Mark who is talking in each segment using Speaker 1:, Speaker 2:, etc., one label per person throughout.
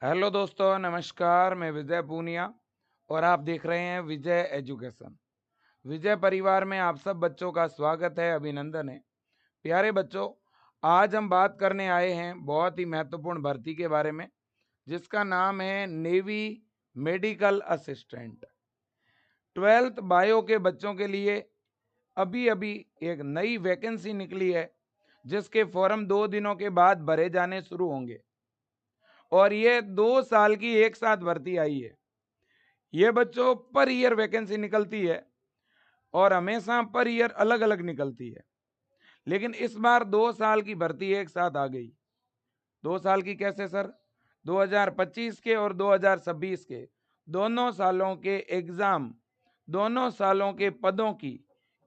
Speaker 1: Hello दोस्तों, नमस्कार। मैं विजय पूनिया और आप देख रहे हैं विजय एजुकेशन। विजय परिवार में आप सब बच्चों का स्वागत है, अभिनंदन है। प्यारे बच्चों, आज हम बात करने आए हैं बहुत ही महत्वपूर्ण भर्ती के बारे में, जिसका नाम है navy medical assistant. 12th bio के बच्चों के लिए अभी अभी एक नई वैकेंसी निकली है, जिसके फॉर्म 2 दिनों के बाद भरे जाने शुरू होंगे और ये 2 साल की एक साथ भर्ती आई है। ये बच्चों पर ईयर वैकेंसी निकलती है और हमेशा पर ईयर अलग अलग निकलती है, लेकिन इस बार 2 साल की भर्ती एक साथ आ गई। 2 साल की कैसे सर? 2025 के और 2026 के दोनों सालों के एग्जाम, दोनों सालों के पदों की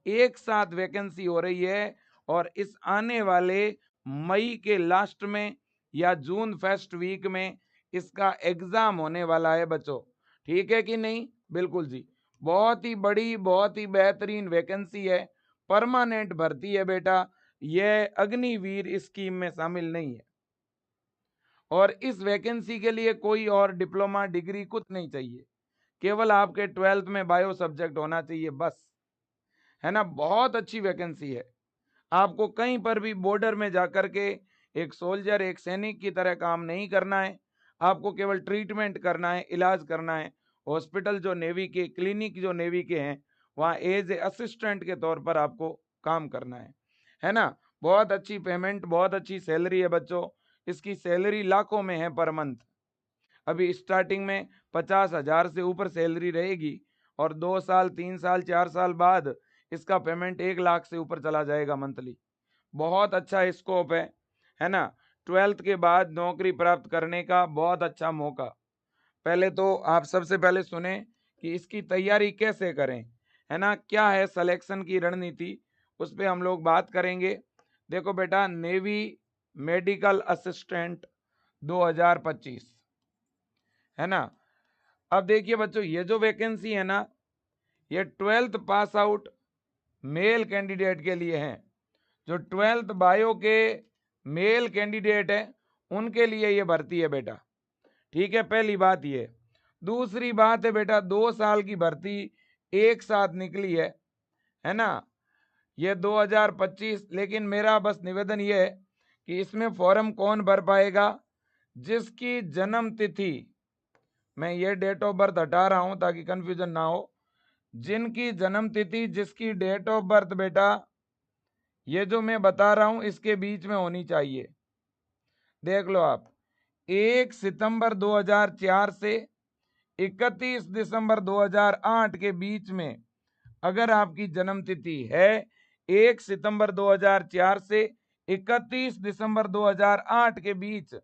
Speaker 1: एक साथ वैकेंसी हो रही है और इस आने वाले मई के लास्ट में या जून फर्स्ट वीक में इसका एग्जाम होने वाला है बच्चों। ठीक है कि नहीं? बिल्कुल जी। बहुत ही बड़ी, बहुत ही बेहतरीन वैकेंसी है, परमानेंट भर्ती है बेटा। यह अग्निवीर स्कीम में शामिल नहीं है और इस वैकेंसी के लिए कोई और डिप्लोमा डिग्री कुछ नहीं चाहिए, केवल आपके 12th में बायो सब्जेक्ट होना चाहिए बस। है ना? बहुत अच्छी वैकेंसी है। आपको कहीं पर भी बॉर्डर में जाकर के एक सोल्जर, एक सैनिक की तरह काम नहीं करना है। आपको केवल ट्रीटमेंट करना है, इलाज करना है। हॉस्पिटल जो नेवी के, क्लिनिक जो नेवी के हैं, वहाँ एज ए असिस्टेंट के तौर पर आपको काम करना है ना? बहुत अच्छी पेमेंट, बहुत अच्छी सैलरी है बच्चों। इसकी सैलरी लाखों में है पर मंथ। अभी स्टार्टिंग में 50,000 से ऊपर सैलरी रहेगी और 2 साल, 3 साल, 4 साल बाद इसका पेमेंट 1 लाख से ऊपर चला जाएगा मंथली। बहुत अच्छा स्कोप है ना? 12th के बाद नौकरी प्राप्त करने का बहुत अच्छा मौका। पहले तो आप सबसे पहले सुने कि इसकी तैयारी कैसे करें, है ना? क्या है सिलेक्शन की रणनीति, उस पर हम लोग बात करेंगे। देखो बेटा, नेवी मेडिकल असिस्टेंट 2025, है ना? अब देखिए बच्चों, ये जो वैकेंसी है ना, ये 12th pass out male candidate के लिए है। जो 12th बायो के मेल कैंडिडेट है, उनके लिए ये भर्ती है बेटा। ठीक है, पहली बात ये। दूसरी बात है बेटा, 2 साल की भर्ती एक साथ निकली है ना? ये 2025, लेकिन मेरा बस निवेदन ये है कि इसमें फॉर्म कौन भर पाएगा? जिसकी जन्म तिथि, मैं ये डेट ऑफ बर्थ हटा रहा हूं ताकि कंफ्यूजन ना हो। जिनकी जन्म तिथि, जिसकी डेट ऑफ बर्थ बेटा, ये जो मैं बता रहा हूं इसके बीच में होनी चाहिए। देख लो आप, 1 सितंबर 2004 से 31 दिसंबर 2008 के बीच में अगर आपकी जन्म तिथि है, 1 सितंबर 2004 से 31 दिसंबर 2008 के बीच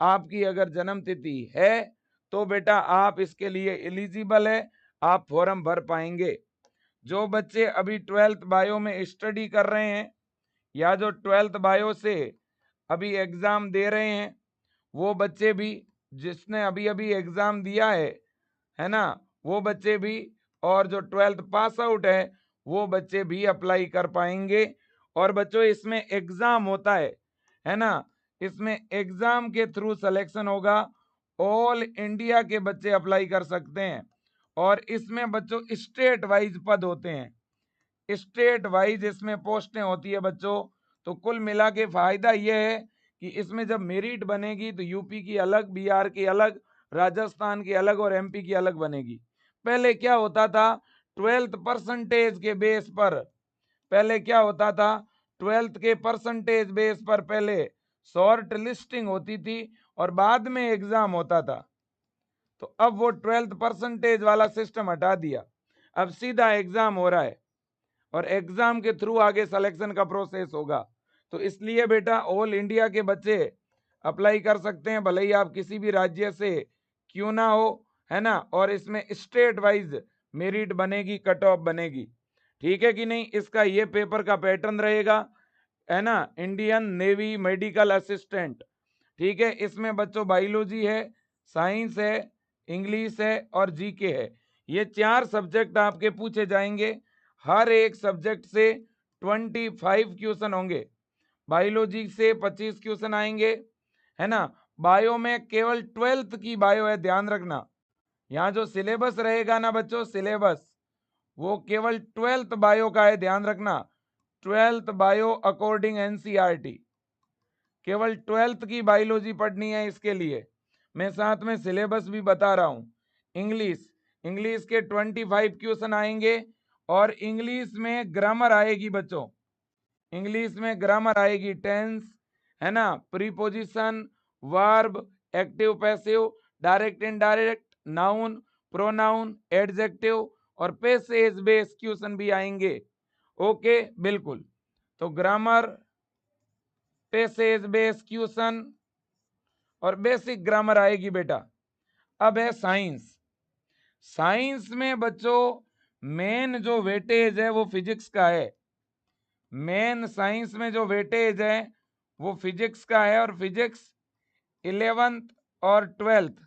Speaker 1: आपकी अगर जन्म तिथि है, तो बेटा आप इसके लिए एलिजिबल है, आप फॉर्म भर पाएंगे। जो बच्चे अभी 12th बायो में स्टडी कर रहे हैं या जो 12th बायो से अभी एग्जाम दे रहे हैं, वो बच्चे भी, जिसने अभी अभी एग्जाम दिया है ना, वो बच्चे भी, और जो 12th पास आउट है वो बच्चे भी अप्लाई कर पाएंगे। और बच्चों, इसमें एग्जाम होता है ना? इसमें एग्जाम के थ्रू सिलेक्शन होगा। ऑल इंडिया के बच्चे अप्लाई कर सकते हैं और इसमें बच्चों स्टेट वाइज पद होते हैं, स्टेट वाइज इसमें पोस्टें होती है बच्चों। तो कुल मिला के फायदा यह है कि इसमें जब मेरिट बनेगी तो यूपी की अलग, बिहार की अलग, राजस्थान की अलग और एमपी की अलग बनेगी। पहले क्या होता था? 12th परसेंटेज के बेस पर, पहले क्या होता था? 12th के परसेंटेज बेस पर पहले शॉर्ट लिस्टिंग होती थी और बाद में एग्जाम होता था। तो अब वो 12th परसेंटेज वाला सिस्टम हटा दिया, अब सीधा एग्जाम हो रहा है और एग्जाम के थ्रू आगे सिलेक्शन का प्रोसेस होगा। तो इसलिए बेटा ऑल इंडिया के बच्चे अप्लाई कर सकते हैं, भले ही आप किसी भी राज्य से क्यों ना हो, है ना? और इसमें स्टेट वाइज मेरिट बनेगी, कट ऑफ बनेगी। ठीक है कि नहीं? इसका ये पेपर का पैटर्न रहेगा, है ना? Indian navy medical assistant. ठीक है, इसमें बच्चों बायोलॉजी है, साइंस है, इंग्लिश है और जीके है। ये 4 सब्जेक्ट आपके पूछे जाएंगे। हर एक सब्जेक्ट से 25 क्वेश्चन होंगे। बायोलॉजी से 25 क्वेश्चन आएंगे, है ना? बायो में केवल 12th की बायो है, ध्यान रखना। यहाँ जो सिलेबस रहेगा ना बच्चों, सिलेबस वो केवल 12th बायो का है, ध्यान रखना। 12th बायो अकॉर्डिंग एनसीईआरटी, केवल 12th की बायोलॉजी पढ़नी है। इसके लिए मैं साथ में सिलेबस भी बता रहा हूं। इंग्लिश के 25 क्वेश्चन आएंगे और इंग्लिश में ग्रामर आएगी बच्चों। इंग्लिश में ग्रामर आएगी, टेंस है ना, preposition, verb, active passive, direct indirect, noun, pronoun, adjective और पैसेज बेस्ड क्वेश्चन भी आएंगे। ओके, बिल्कुल। तो ग्रामर, पैसेज बेस्ड क्वेश्चन और बेसिक ग्रामर आएगी बेटा। अब है साइंस। साइंस में बच्चों मेन जो वेटेज है वो फिजिक्स का है। मेन साइंस में जो वेटेज है वो फिजिक्स का है, और फिजिक्स 11th और 12th,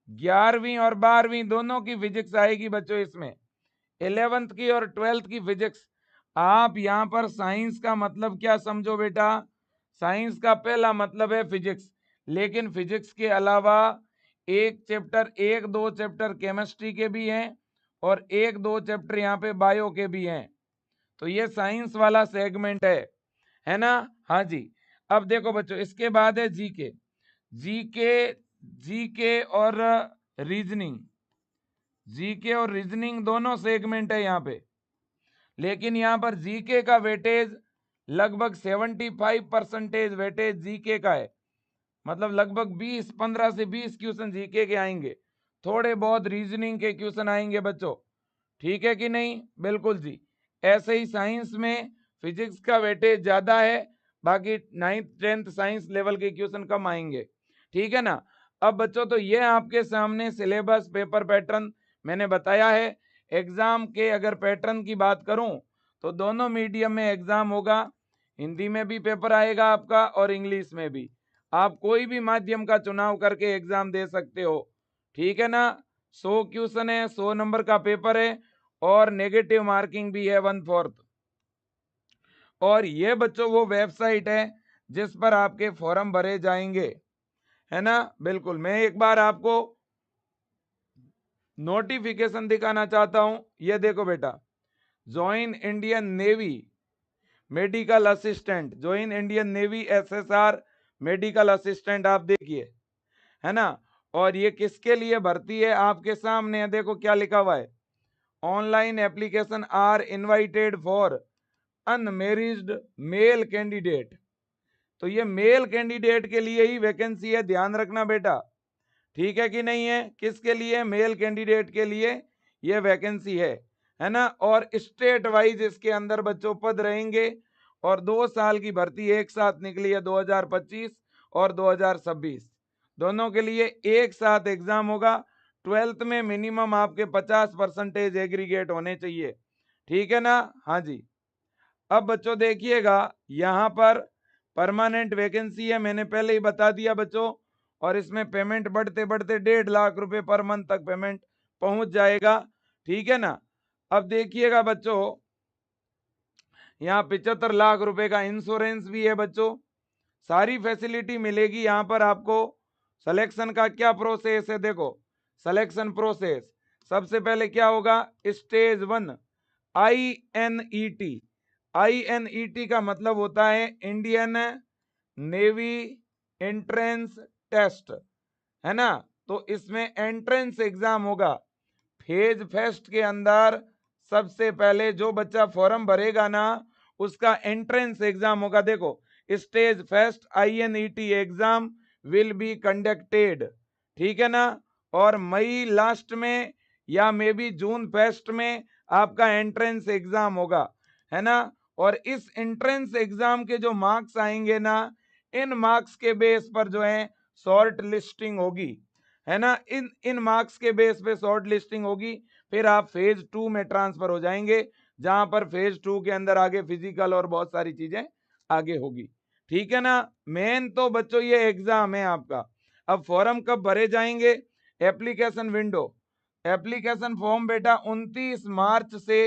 Speaker 1: 11वीं और 12वीं दोनों की फिजिक्स आएगी बच्चों इसमें। 11th की और 12th की फिजिक्स। आप यहां पर साइंस का मतलब क्या समझो बेटा, साइंस का पहला मतलब है फिजिक्स, लेकिन फिजिक्स के अलावा एक दो चैप्टर केमिस्ट्री के भी हैं और एक दो चैप्टर यहाँ पे बायो के भी हैं। तो ये साइंस वाला सेगमेंट है ना। हाँ जी। अब देखो बच्चों, इसके बाद है जीके। जीके और रीजनिंग, जीके और रीजनिंग दोनों सेगमेंट है यहाँ पे, लेकिन यहाँ पर जीके का वेटेज लगभग 75% वेटेज जीके का है। मतलब लगभग 15 से 20 क्वेश्चन जीके के आएंगे, थोड़े बहुत रीजनिंग के क्वेश्चन आएंगे बच्चों। ठीक है कि नहीं? बिल्कुल जी। ऐसे ही साइंस में फिजिक्स का वेटेज ज्यादा है, बाकी 9th 10th साइंस लेवल के क्वेश्चन कम आएंगे। ठीक है ना। अब बच्चों तो ये आपके सामने सिलेबस, पेपर पैटर्न मैंने बताया है। एग्जाम के अगर पैटर्न की बात करूं तो दोनों मीडियम में एग्जाम होगा, हिंदी में भी पेपर आएगा आपका और इंग्लिश में भी। आप कोई भी माध्यम का चुनाव करके एग्जाम दे सकते हो। ठीक है ना। 100 क्वेश्चन है, 100 नंबर का पेपर है और नेगेटिव मार्किंग भी है 1/4। और ये बच्चों वो वेबसाइट है जिस पर आपके फॉर्म भरे जाएंगे, है ना। बिल्कुल। मैं एक बार आपको नोटिफिकेशन दिखाना चाहता हूं। ये देखो बेटा, join Indian navy medical assistant, join Indian navy SSR medical assistant, आप देखिए, है ना। और ये किसके लिए भर्ती है आपके सामने है, देखो क्या लिखा हुआ है। Online application are invited for unmarried male candidate. तो ये मेल कैंडिडेट के लिए ही वैकेंसी है, ध्यान रखना बेटा। ठीक है कि नहीं है? किसके लिए? मेल कैंडिडेट के लिए ये वैकेंसी है ना। और स्टेट वाइज इसके अंदर बच्चों पद रहेंगे और 2 साल की भर्ती एक साथ निकली है, 2025 और 2026 दोनों के लिए एक साथ एग्जाम होगा। 12th में मिनिमम आपके 50% एग्रीगेट होने चाहिए। ठीक है ना। हाँ जी। अब बच्चों देखिएगा, यहां पर परमानेंट वैकेंसी है, मैंने पहले ही बता दिया बच्चों। और इसमें पेमेंट बढ़ते बढ़ते 1.5 लाख रुपए पर मंथ तक पेमेंट पहुंच जाएगा। ठीक है ना। अब देखिएगा बच्चों, यहाँ 75 लाख रुपए का इंश्योरेंस भी है बच्चों। सारी फैसिलिटी मिलेगी यहाँ पर आपको। सिलेक्शन का क्या प्रोसेस है, देखो सिलेक्शन प्रोसेस। सबसे पहले क्या होगा, स्टेज 1 INET। INET का मतलब होता है इंडियन नेवी एंट्रेंस टेस्ट, है ना। तो इसमें एंट्रेंस एग्जाम होगा। फेज फर्स्ट के अंदर सबसे पहले जो बच्चा फॉर्म भरेगा ना, उसका एंट्रेंस एग्जाम होगा। देखो, stage first INET exam will be conducted, ठीक है ना। और मई लास्ट में या मे बी जून फर्स्ट में आपका एंट्रेंस एग्जाम होगा, है ना। और इस एंट्रेंस एग्जाम के जो मार्क्स आएंगे ना, इन मार्क्स के बेस पर जो है शॉर्ट लिस्टिंग होगी, है ना। इन मार्क्स के बेस पे शॉर्ट लिस्टिंग होगी। फिर आप फेज 2 में ट्रांसफर हो जाएंगे, जहां पर फेज 2 के अंदर आगे फिजिकल और बहुत सारी चीजें आगे होगी। ठीक है ना। मेन तो बच्चों ये एग्जाम है आपका। अब फॉर्म कब भरे जाएंगे? एप्लीकेशन विंडो, एप्लीकेशन फॉर्म बेटा 29 मार्च से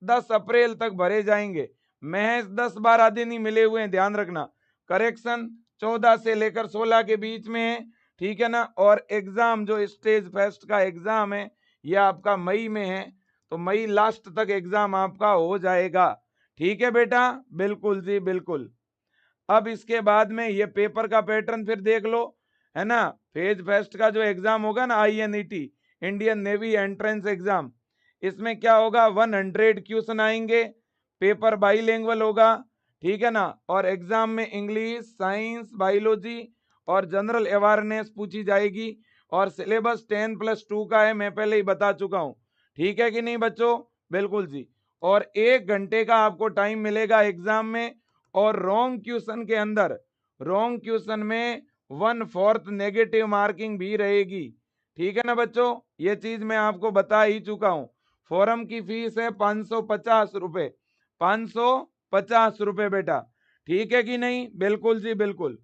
Speaker 1: 10 अप्रैल तक भरे जाएंगे। महज 10-12 दिन ही मिले हुए हैं, ध्यान रखना। करेक्शन 14 से लेकर 16 के बीच में है, ठीक है ना। और एग्जाम जो स्टेज फेस्ट का एग्जाम है ये आपका मई में है, तो मई लास्ट तक एग्जाम आपका हो जाएगा, ठीक है बेटा, बिल्कुल जी बिल्कुल। अब इसके बाद में ये पेपर का पैटर्न फिर देख लो, है ना। फेज फेस्ट का जो एग्जाम होगा ना, INET, Indian navy entrance exam, इसमें क्या होगा, 100 क्वेश्चन आएंगे, पेपर बाईलिंगुअल होगा, ठीक है ना। और एग्जाम में इंग्लिश, साइंस, बायोलॉजी और जनरल अवेयरनेस पूछी जाएगी। और सिलेबस 10+2 का है, मैं पहले ही बता चुका हूं, ठीक है कि नहीं बच्चों, बिल्कुल जी। और 1 घंटे का आपको टाइम मिलेगा एग्जाम में। और रॉन्ग क्वेश्चन के अंदर, रॉन्ग क्वेश्चन में 1/4 नेगेटिव मार्किंग भी रहेगी, ठीक है ना बच्चों, ये चीज मैं आपको बता ही चुका हूं। फॉरम की फीस है 550 रुपए, 550 रुपए बेटा, ठीक है कि नहीं, बिल्कुल जी बिल्कुल।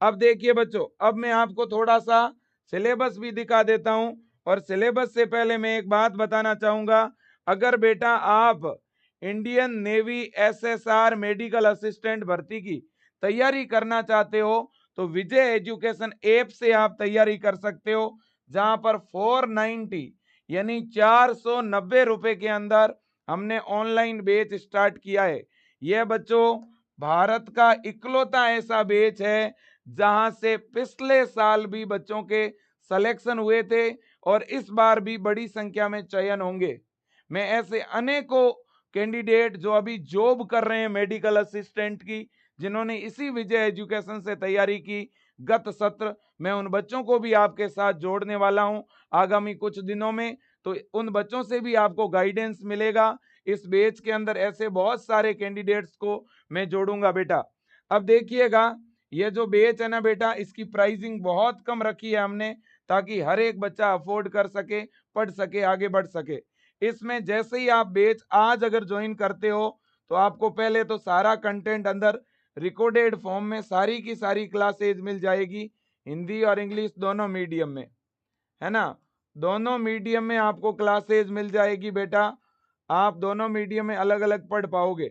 Speaker 1: अब देखिए बच्चों, अब मैं आपको थोड़ा सा सिलेबस भी दिखा देता हूं। और सिलेबस से पहले मैं एक बात बताना चाहूंगा, अगर बेटा आप Indian navy SSR medical assistant भर्ती की तैयारी करना चाहते हो तो विजय एजुकेशन ऐप से आप तैयारी कर सकते हो, जहां पर 490 यानी 490 रुपए के अंदर हमने ऑनलाइन बैच स्टार्ट किया है। यह बच्चों भारत का इकलौता ऐसा बैच है जहां से पिछले साल भी बच्चों के सिलेक्शन हुए थे और इस बार भी बड़ी संख्या में चयन होंगे। मैं ऐसे अनेकों कैंडिडेट जो अभी जॉब कर रहे हैं मेडिकल असिस्टेंट की, जिन्होंने इसी विजय एजुकेशन से तैयारी की गत सत्र, मैं उन बच्चों को भी आपके साथ जोड़ने वाला हूं आगामी कुछ दिनों में। तो उन बच्चों से भी आपको गाइडेंस मिलेगा। इस बैच के अंदर ऐसे बहुत सारे कैंडिडेट्स को मैं जोड़ूंगा बेटा। अब देखिएगा, ये जो बैच है ना बेटा, इसकी प्राइसिंग बहुत कम रखी है हमने, ताकि हर एक बच्चा अफोर्ड कर सके, पढ़ सके, आगे बढ़ सके। इसमें जैसे ही आप बैच आज अगर ज्वाइन करते हो तो आपको पहले तो सारा कंटेंट अंदर रिकॉर्डेड फॉर्म में सारी की सारी क्लासेज मिल जाएगी, हिंदी और इंग्लिश दोनों मीडियम में, है ना, दोनों मीडियम में आपको क्लासेज मिल जाएगी बेटा। आप दोनों मीडियम में अलग अलग पढ़ पाओगे,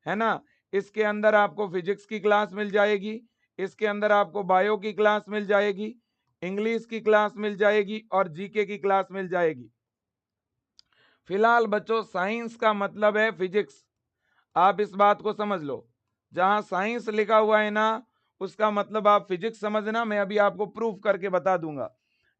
Speaker 1: है ना। इसके अंदर आपको फिजिक्स की क्लास मिल जाएगी, इसके अंदर आपको बायो की क्लास मिल जाएगी, इंग्लिश की क्लास मिल जाएगी और जीके की क्लास मिल जाएगी। फिलहाल बच्चों साइंस का मतलब है फिजिक्स, आप इस बात को समझ लो, जहां साइंस लिखा हुआ है ना उसका मतलब आप फिजिक्स समझना, मैं अभी आपको प्रूफ करके बता दूंगा,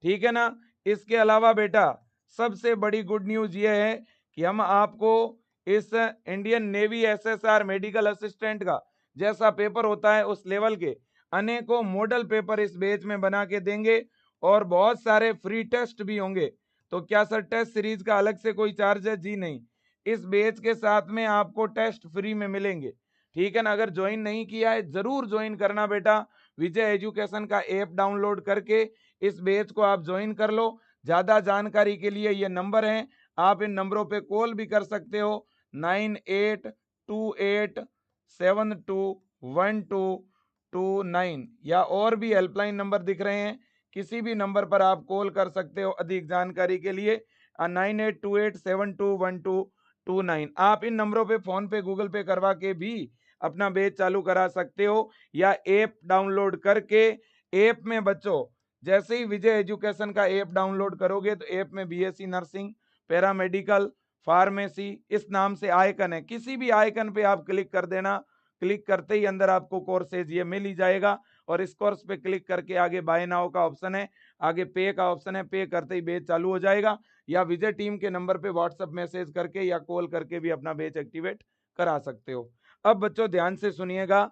Speaker 1: ठीक है ना। इसके अलावा बेटा सबसे बड़ी गुड न्यूज ये है कि हम आपको इस Indian navy SSR medical assistant का जैसा पेपर होता है उस लेवल के अनेकों मॉडल पेपर इस बैच में बना के देंगे और बहुत सारे फ्री टेस्ट भी होंगे। तो क्या सर टेस्ट सीरीज का अलग से कोई चार्ज है? जी नहीं, इस बैच के साथ में आपको टेस्ट फ्री में मिलेंगे, ठीक है ना। अगर ज्वाइन नहीं किया है जरूर ज्वाइन करना बेटा, विजय एजुकेशन का ऐप डाउनलोड करके इस बैच को आप ज्वाइन कर लो। ज्यादा जानकारी के लिए ये नंबर हैं, आप इन नंबरों पे कॉल भी कर सकते हो, 9828721229, या और भी हेल्पलाइन नंबर दिख रहे हैं, किसी भी नंबर पर आप कॉल कर सकते हो अधिक जानकारी के लिए, 9828721229। आप इन नंबरों पे फोन पे गूगल पे करवा के भी अपना बैच चालू करा सकते हो, या ऐप डाउनलोड करके। ऐप में बच्चों जैसे ही विजय एजुकेशन का ऐप डाउनलोड करोगे तो ऐप में BSc नर्सिंग, पैरामेडिकल, फार्मेसी इस नाम से आइकन है, किसी भी आइकन पे आप क्लिक कर देना, क्लिक करते ही अंदर आपको कोर्सेज ये मिल ही जाएगा। और इस कोर्स पे क्लिक करके आगे बाय नाउ का ऑप्शन है, आगे पे का ऑप्शन है, पे करते ही बैच चालू हो जाएगा। या विजय टीम के नंबर पे व्हाट्सएप मैसेज करके या कॉल करके भी अपना बैच एक्टिवेट करा सकते हो। अब बच्चों ध्यान से सुनिएगा,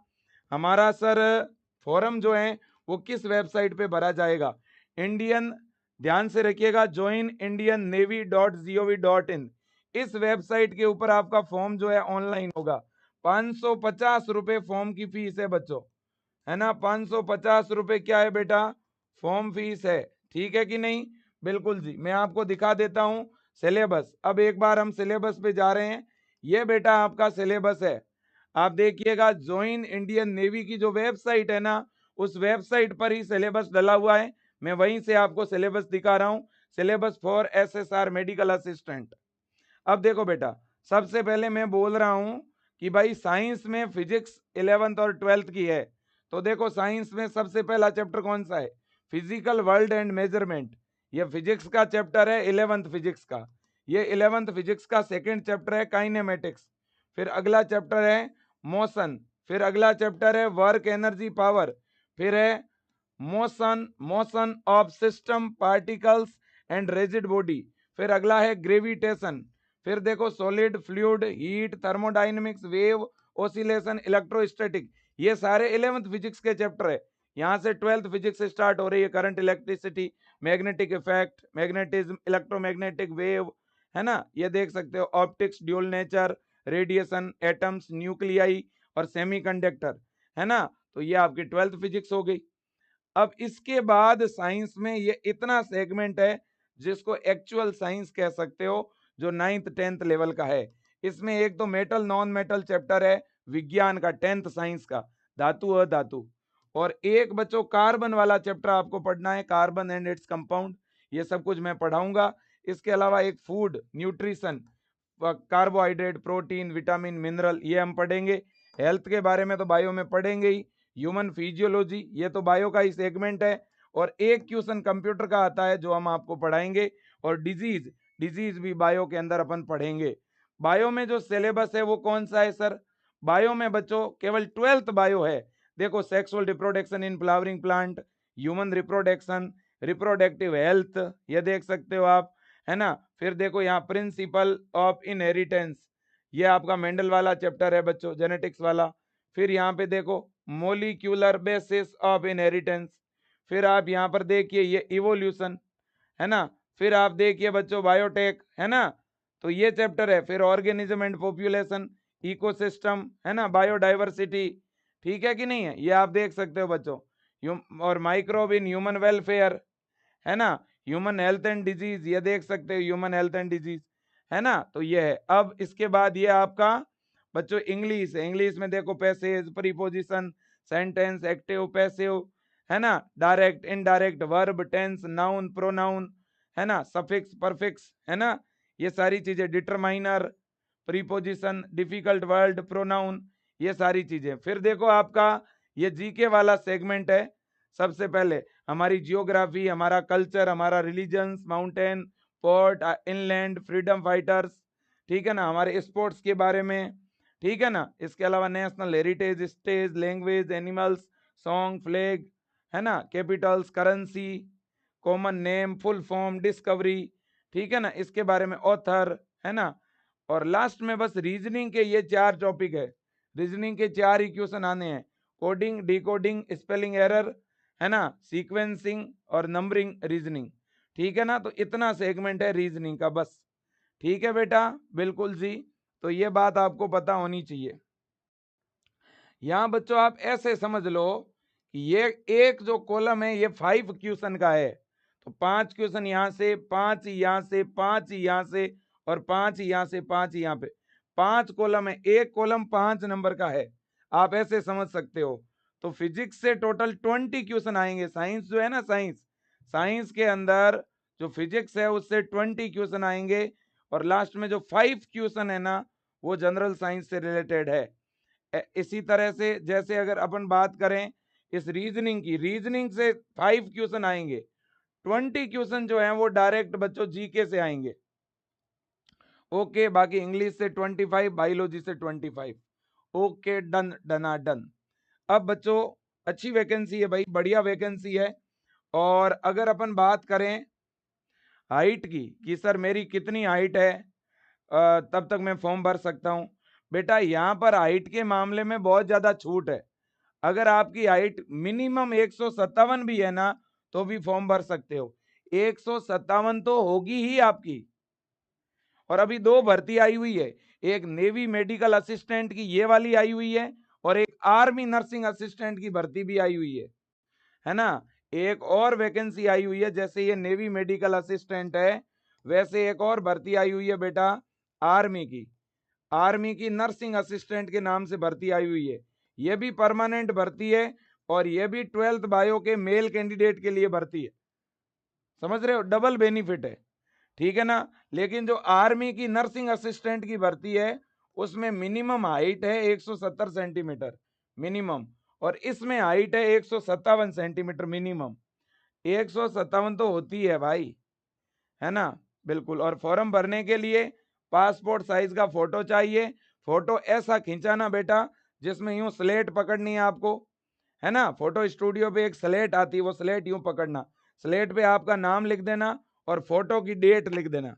Speaker 1: हमारा सर फॉरम जो है वो किस वेबसाइट पे भरा जाएगा, इंडियन, ध्यान से रखिएगा, joinindiannavy.gov.in, इस वेबसाइट के ऊपर आपका फॉर्म जो है ऑनलाइन होगा। 550 रुपए फॉर्म की फीस है बच्चों, है ना, 550 रुपए क्या है बेटा, फॉर्म फीस है, ठीक है कि नहीं, बिल्कुल जी। मैं आपको दिखा देता हूं सिलेबस, अब एक बार हम सिलेबस पे जा रहे हैं, ये बेटा आपका सिलेबस है। आप देखिएगा ज्वाइन इंडियन नेवी की जो वेबसाइट है ना उस वेबसाइट पर ही सिलेबस डला हुआ है, मैं वहीं से आपको सिलेबस दिखा रहा हूं, syllabus for SSR medical assistant. अब देखो बेटा, सबसे पहले मैं बोल रहा हूं कि भाई साइंस में फिजिक्स 11th और 12th की है, तो देखो साइंस में सबसे पहला चैप्टर कौन सा है? Physical world and measurement. ये फिजिक्स का चैप्टर है, 11th फिजिक्स का। ये 11th फिजिक्स का सेकंड चैप्टर है काइनेमेटिक्स। फिर अगला चैप्टर है मोशन। फिर अगला चैप्टर है वर्क एनर्जी पावर। फिर है motion motion of system particles and rigid body. फिर अगला है ग्रेविटेशन। फिर देखो solid fluid heat thermodynamics wave oscillation electrostatic. ये सारे 11th फिजिक्स के चैप्टर है। यहाँ से 12th फिजिक्स स्टार्ट हो रही है, current electricity magnetic effect magnetism electromagnetic wave, है ना, ये देख सकते हो, optics dual nature radiation atoms nuclei और सेमीकंडक्टर, है ना। तो ये आपकी 12th फिजिक्स हो गई। अब इसके बाद साइंस में ये इतना सेगमेंट है जिसको एक्चुअल साइंस कह सकते हो, जो 9th 10th लेवल का है। इसमें एक तो मेटल नॉन मेटल चैप्टर है विज्ञान का 10th साइंस का, धातु अधातु। और एक बच्चों कार्बन वाला चैप्टर आपको पढ़ना है, कार्बन एंड इट्स कंपाउंड। ये सब कुछ मैं पढ़ाऊंगा। इसके अलावा एक food nutrition, carbohydrate protein vitamin mineral, ये हम पढ़ेंगे। हेल्थ के बारे में तो बायो में पढ़ेंगे ही। ह्यूमन फिजियोलॉजी, ये तो बायो का ही सेगमेंट है। और एक क्वेश्चन कंप्यूटर का आता है जो हम आपको पढ़ाएंगे। और डिजीज, डिजीज भी बायो के अंदर अपन पढ़ेंगे। बायो में जो सिलेबस है वो कौन सा है सर? बायो में बच्चों केवल 12th बायो है। देखो sexual reproduction in flowering plant, human reproduction, reproductive health, ये देख सकते हो आप, है ना। फिर देखो यहाँ प्रिंसिपल ऑफ इनहेरिटेंस, ये आपका मेंडल वाला चैप्टर है बच्चों, जेनेटिक्स वाला। फिर यहाँ पे देखो मोलिक्यूलर बेसिस ऑफ इनहेरिटेंस। फिर आप यहाँ पर देखिए ये इवोल्यूशन, है ना। फिर आप देखिए बच्चों बायोटेक, है ना, तो ये चैप्टर है। फिर ऑर्गेनिज्म एंड पॉपुलेशन, इकोसिस्टम, है ना, बायोडाइवर्सिटी, ठीक है कि नहीं है, ये आप देख सकते हो बच्चों। और माइक्रोब इन ह्यूमन वेलफेयर, है ना, ह्यूमन हेल्थ एंड डिजीज, ये देख सकते हो ह्यूमन हेल्थ एंड डिजीज, है ना। तो ये है। अब इसके बाद ये आपका बच्चों इंग्लिश है। इंग्लिश में देखो passage preposition sentence active passive, है ना, direct indirect verb tense noun pronoun, है ना, सफिक्स परफिक्स, है ना, ये सारी चीजें, determiner preposition difficult word pronoun, ये सारी चीजें। फिर देखो आपका ये जीके वाला सेगमेंट है। सबसे पहले हमारी जियोग्राफी, हमारा कल्चर, हमारा religions, mountain port inland freedom fighters, ठीक है ना, हमारे स्पोर्ट्स के बारे में, ठीक है ना। इसके अलावा national heritage stage language animals song flag, है ना, Capitals currency common name full form discovery, ठीक है ना, इसके बारे में ऑथर, है ना। और लास्ट में बस रीजनिंग के ये 4 टॉपिक है। रीजनिंग के 4 ही क्वेश्चन आने हैं, कोडिंग डिकोडिंग स्पेलिंग एरर, है ना, सीक्वेंसिंग और नंबरिंग रीजनिंग, ठीक है ना। तो इतना सेगमेंट है रीजनिंग का बस, ठीक है बेटा, बिल्कुल जी। तो ये बात आपको पता होनी चाहिए। यहां बच्चों आप ऐसे समझ लो कि ये एक जो कॉलम है ये 5 क्वेश्चन का है। तो 5 क्वेश्चन यहां से, 5 यहां से, 5 यहां से, और 5 यहां से, 5 यहां पे, 5 कॉलम है। एक कॉलम 5 नंबर का है, आप ऐसे समझ सकते हो। तो फिजिक्स से टोटल 20 क्वेश्चन आएंगे। साइंस जो है ना, साइंस, साइंस के अंदर जो फिजिक्स है उससे 20 क्वेश्चन आएंगे। और लास्ट में जो 5 क्वेश्चन है ना, वो जनरल साइंस से रिलेटेड है। इसी तरह से जैसे अगर अपन बात करें इस रीजनिंग की, रीजनिंग से 5 क्वेश्चन आएंगे। 20 क्वेश्चन जो हैं वो डायरेक्ट बच्चों जीके से आएंगे। ओके, बाकी इंग्लिश से 25, बायोलॉजी से 25। ओके, डन डना डन। अब बच्चों अच्छी वैकेंसी है भाई, बढ़िया वैकेंसी है। और अगर अपन बात करें हाइट की कि सर मेरी कितनी हाइट है तब तक मैं फॉर्म भर सकता हूं, बेटा यहाँ पर हाइट के मामले में बहुत ज्यादा छूट है। अगर आपकी हाइट मिनिमम 157 भी है ना, तो भी फॉर्म भर सकते हो। 157 तो होगी ही आपकी। और अभी 2 भर्ती आई हुई है, एक नेवी मेडिकल असिस्टेंट की ये वाली आई हुई है, और एक आर्मी नर्सिंग असिस्टेंट की भर्ती भी आई हुई है ना। एक और वैकेंसी आई हुई है, जैसे ये नेवी मेडिकल असिस्टेंट है, वैसे एक और भर्ती आई हुई है बेटा आर्मी की। आर्मी की नर्सिंग असिस्टेंट के नाम से भर्ती आई हुई है। ये भी परमानेंट भर्ती है, और ये भी 12th बायो के मेल कैंडिडेट के लिए भर्ती है। समझ रहे हो, डबल बेनिफिट है, ठीक है ना। लेकिन जो आर्मी की नर्सिंग असिस्टेंट की भर्ती है उसमें मिनिमम हाइट है 170 सेंटीमीटर मिनिमम, और इसमें हाइट है 157 सेंटीमीटर मिनिमम। 157 तो होती है भाई, है ना। बिल्कुल। और फॉर्म भरने के लिए पासपोर्ट साइज का फोटो चाहिए। फोटो ऐसा खींचाना बेटा जिसमें यूं स्लेट पकड़नी है आपको, है ना। फोटो स्टूडियो पे एक स्लेट आती है, वो स्लेट यूं पकड़ना, स्लेट पे आपका नाम लिख देना और फोटो की डेट लिख देना।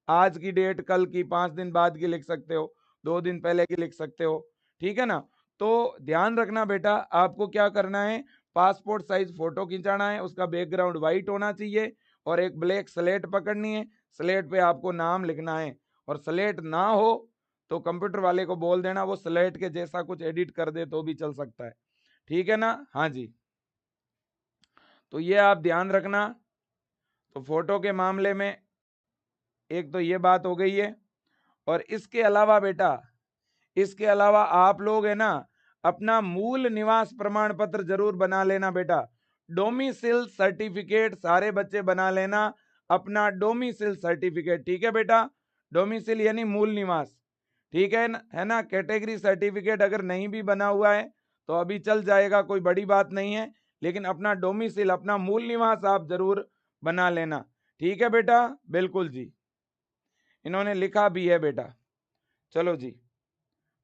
Speaker 1: आज की डेट, कल की, 5 दिन बाद की लिख सकते हो, 2 दिन पहले की लिख सकते हो, ठीक है ना। तो ध्यान रखना बेटा, आपको क्या करना है, पासपोर्ट साइज फोटो खिंचाना है, उसका बैकग्राउंड व्हाइट होना चाहिए और एक ब्लैक स्लेट पकड़नी है। स्लेट पे आपको नाम लिखना है, और स्लेट ना हो तो कंप्यूटर वाले को बोल देना, वो स्लेट के जैसा कुछ एडिट कर दे तो भी चल सकता है, ठीक है ना। हाँ जी, तो ये आप ध्यान रखना। तो फोटो के मामले में एक तो ये बात हो गई है। और इसके अलावा बेटा, इसके अलावा आप लोग है ना, अपना मूल निवास प्रमाण पत्र जरूर बना लेना बेटा। डोमिसिल सर्टिफिकेट सारे बच्चे बना लेना, अपना डोमिसिल सर्टिफिकेट, ठीक है बेटा। डोमिसिल यानी मूल निवास, ठीक है ना। कैटेगरी सर्टिफिकेट अगर नहीं भी बना हुआ है तो अभी चल जाएगा, कोई बड़ी बात नहीं है, लेकिन अपना डोमिसिल, अपना मूल निवास आप जरूर बना लेना, ठीक है बेटा। बिल्कुल जी, इन्होंने लिखा भी है बेटा। चलो जी,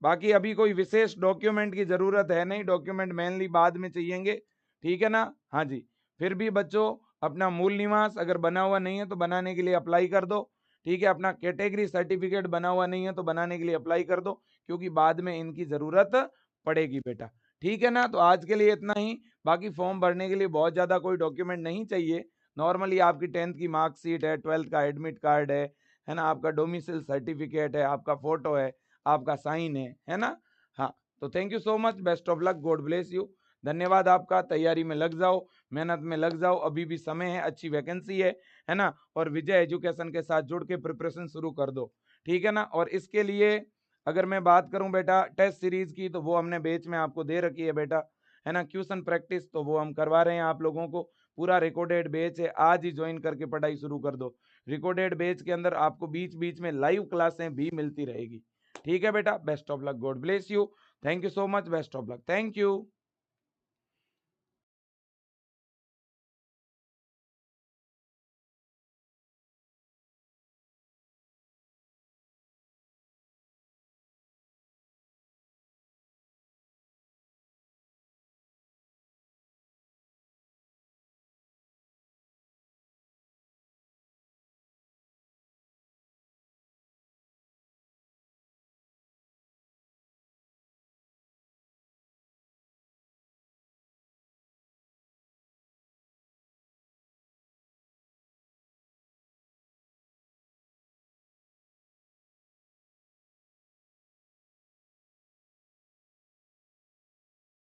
Speaker 1: बाकी अभी कोई विशेष डॉक्यूमेंट की जरूरत है नहीं, डॉक्यूमेंट मेनली बाद में चाहिएंगे, ठीक है ना। हाँ जी, फिर भी बच्चों अपना मूल निवास अगर बना हुआ नहीं है तो बनाने के लिए अप्लाई कर दो, ठीक है। अपना कैटेगरी सर्टिफिकेट बना हुआ नहीं है तो बनाने के लिए अप्लाई कर दो, क्योंकि बाद में इनकी जरूरत पड़ेगी बेटा, ठीक है ना। तो आज के लिए इतना ही। बाकी फॉर्म भरने के लिए बहुत ज्यादा कोई डॉक्यूमेंट नहीं चाहिए। नॉर्मली आपकी 10th की मार्कशीट है, 12th का एडमिट कार्ड है ना, आपका डोमिसाइल सर्टिफिकेट है, आपका फोटो है, आपका साइन है ना। हाँ, तो thank you so much, best of luck, God bless you. धन्यवाद आपका। तैयारी में लग जाओ, मेहनत में लग जाओ, अभी भी समय है, अच्छी वैकेंसी है ना। और विजय एजुकेशन के साथ जुड़ के प्रिपरेशन शुरू कर दो, ठीक है ना। और इसके लिए अगर मैं बात करूं बेटा टेस्ट सीरीज की, तो वो हमने बैच में आपको दे रखी है बेटा, है ना। क्वेश्चन प्रैक्टिस तो वो हम करवा रहे हैं आप लोगों को, पूरा रिकॉर्डेड बैच है, आज ही ज्वाइन करके पढ़ाई शुरू कर दो। रिकॉर्डेड बैच के अंदर आपको बीच बीच में लाइव क्लासें भी मिलती रहेगी, ठीक है बेटा। Best of luck, God bless you, thank you so much, best of luck, thank you.